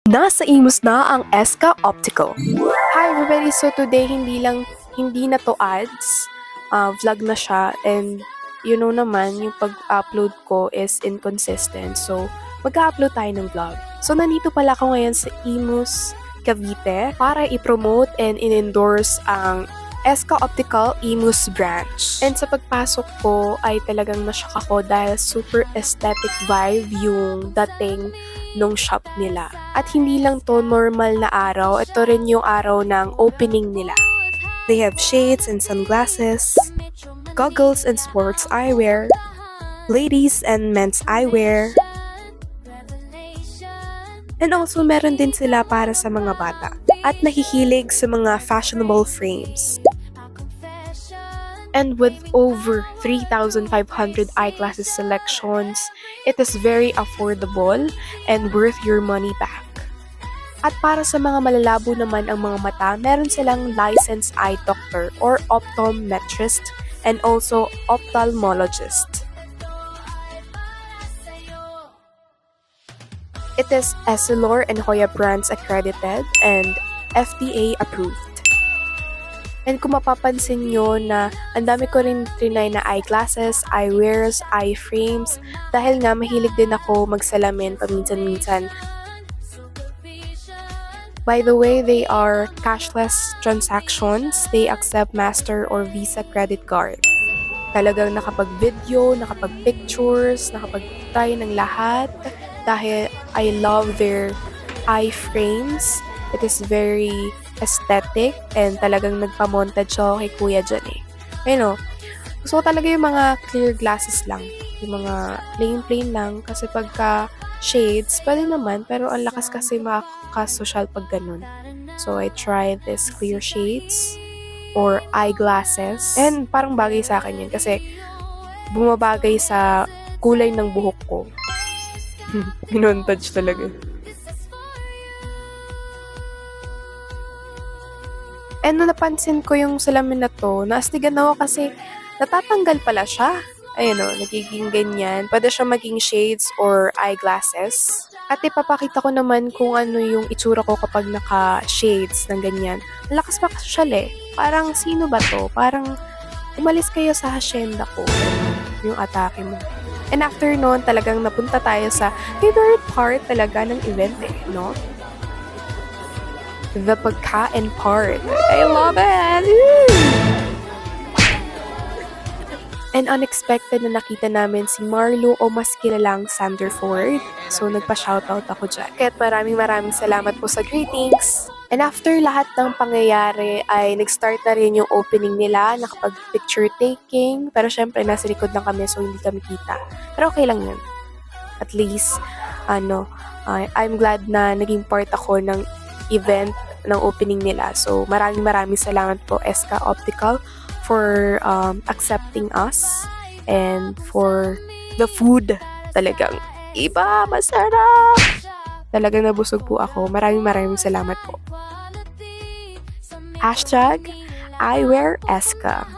Nasa Imus na ang Eska Optical. Hi everybody! So today hindi na to ads, vlog na siya, and you know naman yung pag-upload ko is inconsistent. So mag-upload tayo ng vlog. So nandito pala ako ngayon sa Imus, Cavite para i-promote and in-endorse ang Eska Optical Imus branch. And sa pagpasok ko ay talagang nashock ako dahil super aesthetic vibe yung dating nung shop nila. At hindi lang to normal na araw, ito rin yung araw ng opening nila. They have shades and sunglasses, goggles and sports eyewear, ladies and men's eyewear, and also meron din sila para sa mga bata at nahihilig sa mga fashionable frames. And with over 3,500 eyeglasses selections, it is very affordable and worth your money back. At para sa mga malalabo naman ang mga mata, meron silang licensed eye doctor or optometrist and also ophthalmologist. It is Essilor and Hoya brands accredited and FDA approved. And kung mapapansin nyo na ang dami ko rin trinay na eyeglasses, eyewears, eye frames, dahil nga mahilig din ako magsalamin paminsan-minsan. By the way, they are cashless transactions. They accept Master or Visa credit card. Talagang nakapag-video, nakapag-pictures, nakapag-try ng lahat dahil I love their eye frames. It is very aesthetic and talagang nagpa-montage ako kay kuya dyan eh. Ayun o. Gusto ko talaga yung mga clear glasses lang. Yung mga plain lang kasi pagka shades, pwede naman pero ang lakas kasi makaka-social pag ganun. So I tried this clear shades or eyeglasses and parang bagay sa akin yun kasi bumabagay sa kulay ng buhok ko. Minontage talaga. And nung napansin ko yung salamin na to, naastigan ako kasi natatanggal pala siya. Ayun o, nagiging ganyan. Pwede siya maging shades or eyeglasses. At ipapakita ko naman kung ano yung itsura ko kapag naka-shades ng ganyan. Ang lakas pa kasi siya eh. Parang sino ba to? Parang umalis kayo sa hacienda ko. Yung atake mo. And after noon, talagang napunta tayo sa favorite part talaga ng event eh, no? The pagkain part. I love it! And unexpected na nakita namin si Marlo o mas kilalang Sanderford. So nagpa-shoutout ako dyan. Kaya maraming salamat po sa greetings. And after lahat ng pangyayari ay nag-start na rin yung opening nila, nakapag-picture taking. Pero syempre nasa likod lang kami so hindi kami kita. Pero okay lang yun. At least, I'm glad na naging part ako ng event ng opening nila. So, maraming salamat po Eska Optical for accepting us and for the food. Talagang iba, masarap! Talagang nabusog po ako. Maraming salamat po. #IwearEska